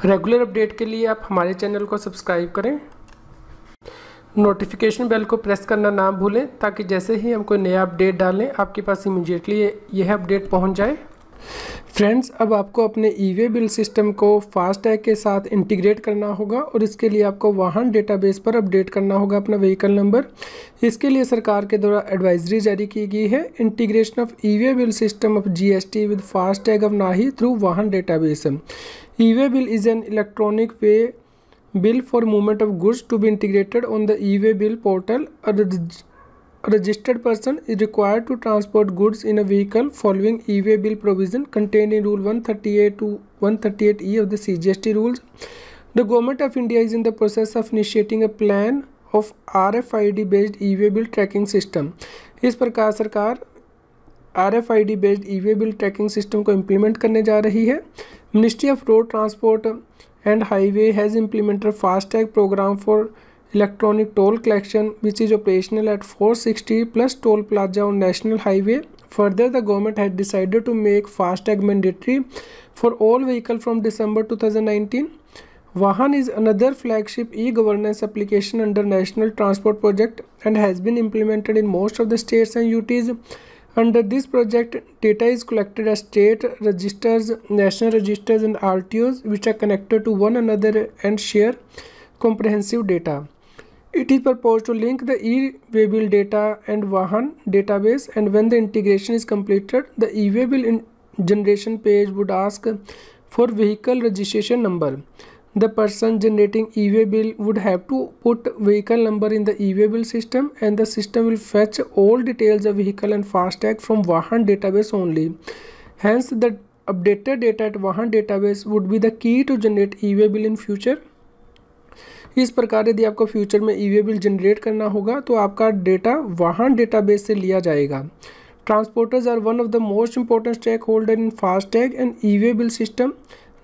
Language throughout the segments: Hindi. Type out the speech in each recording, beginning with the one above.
रेगुलर अपडेट के लिए आप हमारे चैनल को सब्सक्राइब करें, नोटिफिकेशन बेल को प्रेस करना ना भूलें ताकि जैसे ही हम कोई नया अपडेट डालें आपके पास इमीडिएटली यह अपडेट पहुंच जाए। फ्रेंड्स, अब आपको अपने ई-वे बिल सिस्टम को फास्टैग के साथ इंटीग्रेट करना होगा और इसके लिए आपको वाहन डेटाबेस पर अपडेट करना होगा अपना व्हीकल नंबर। इसके लिए सरकार के द्वारा एडवाइजरी जारी की गई है, integration of e-way bill system of GST with FASTag of नाही थ्रू वाहन database. E-way bill is an electronic way bill for movement of goods to be integrated on the e-way bill portal. A registered person is required to transport goods in a vehicle following e-way bill provision contained in Rule 138 to 138E of the CGST rules. The Government of India is in the process of initiating a plan of RFID based e-way bill tracking system. इस प्रकार सरकार RFID based e-way bill tracking system को implement करने जा रही है। Ministry of Road Transport and Highway has implemented a FASTag program for electronic toll collection which is operational at 460 plus toll plaza on national highway. Further, the government had decided to make FASTag mandatory for all vehicles from December 2019. Vahan is another flagship e-governance application under National Transport Project and has been implemented in most of the states and UTs. Under this project, data is collected at state registers, national registers and RTOs which are connected to one another and share comprehensive data. It is proposed to link the e-way bill data and Vahan database, and when the integration is completed, the e-way bill generation page would ask for vehicle registration number. The person generating e-way bill would have to put vehicle number in the e-way bill system and the system will fetch all details of vehicle and FASTag from Vahan database only. Hence, the updated data at Vahan database would be the key to generate e-way bill in future. इस प्रकार यदि आपको फ्यूचर में ई-वे बिल जनरेट करना होगा तो आपका डेटा वाहन डेटाबेस से लिया जाएगा। Transporters are one of the most important stake holder in FASTag and e way bill system.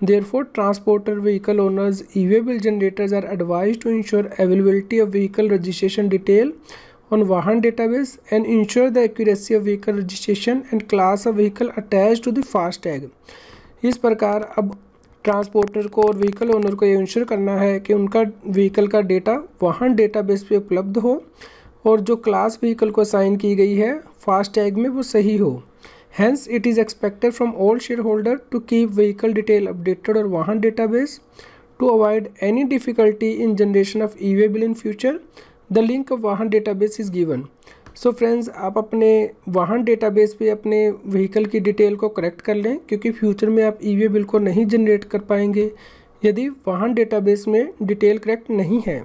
Therefore, transporter vehicle owners, e-way bill generators are advised to ensure availability of vehicle registration detail on Vahan database and ensure the accuracy of vehicle registration and class of vehicle attached to the FASTag. इस प्रकार अब ट्रांसपोर्टर को और व्हीकल ओनर को ये इंश्योर करना है कि उनका व्हीकल का डेटा वाहन डेटाबेस पे उपलब्ध हो और जो क्लास व्हीकल को असाइन की गई है फास्टैग में वो सही हो। Hence, it is expected from all shareholders to keep vehicle detail updated or Vahan database to avoid any difficulty in generation of e-way bill in future. The link of Vahan database is given. So friends, आप अपने वाहन डेटाबेस पे अपने व्हीकल की डिटेल को करेक्ट कर लें क्योंकि फ्यूचर में आप ई-वे बिल को नहीं जनरेट कर पाएंगे यदि वाहन डेटाबेस में डिटेल करेक्ट नहीं है।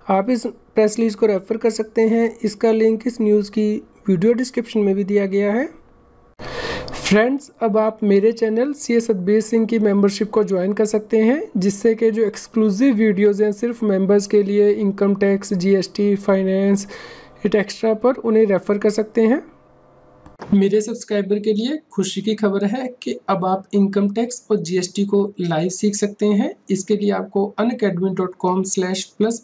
आप इस प्रेस रिलीज को रेफर कर सकते हैं, इसका लिंक इस न्यूज़ की वीडियो डिस्क्रिप्शन में भी दिया गया है। फ्रेंड्स, अब आप मेरे channel C S Satbir Singh की मेंबरशिप को ज्वाइन कर सकते हैं जिससे कि जो एक्सक्लूसिव वीडियोस हैं सिर्फ मेंबर्स के लिए income tax, GST, finance, it extra पर उन्हें रेफ़र कर सकते हैं। मेरे सब्सक्राइबर के लिए खुशी की खबर है कि अब आप इनकम टैक्स और जीएसटी को लाइव सीख सकते हैं। इसके लिए आपको unacademy.com/plus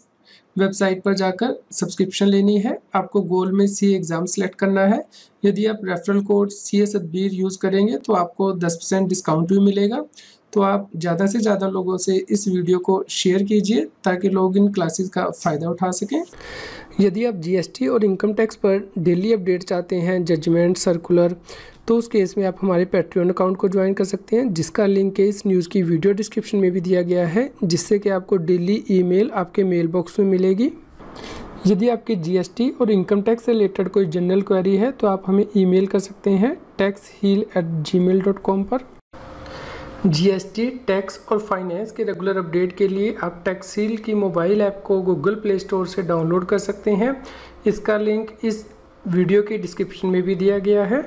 वेबसाइट पर जाकर सब्सक्रिप्शन लेनी है। आपको गोल में सी एग्ज़ाम सेलेक्ट करना है। यदि आप referral code C S Satbir use करेंगे तो आपको 10% डिस्काउंट भी मिलेगा। तो आप ज़्यादा से ज़्यादा लोगों से इस वीडियो को शेयर कीजिए ताकि लोग इन क्लासेस का फ़ायदा उठा सकें। यदि आप जीएसटी और इनकम टैक्स पर डेली अपडेट चाहते हैं, जजमेंट, सर्कुलर, तो उस केस में आप हमारे पैट्रियन अकाउंट को ज्वाइन कर सकते हैं जिसका लिंक इस न्यूज़ की वीडियो डिस्क्रिप्शन में भी दिया गया है जिससे कि आपको डेली ईमेल आपके मेल बॉक्स में मिलेगी। यदि आपकी जीएसटी और इनकम टैक्स से रिलेटेड कोई जनरल क्वेरी है तो आप हमें ईमेल कर सकते हैं taxheal@gmail.com पर। जीएसटी, टैक्स और फाइनेंस के रेगुलर अपडेट के लिए आप टैक्सहील की मोबाइल ऐप को गूगल प्ले स्टोर से डाउनलोड कर सकते हैं। इसका लिंक इस वीडियो की डिस्क्रिप्शन में भी दिया गया है।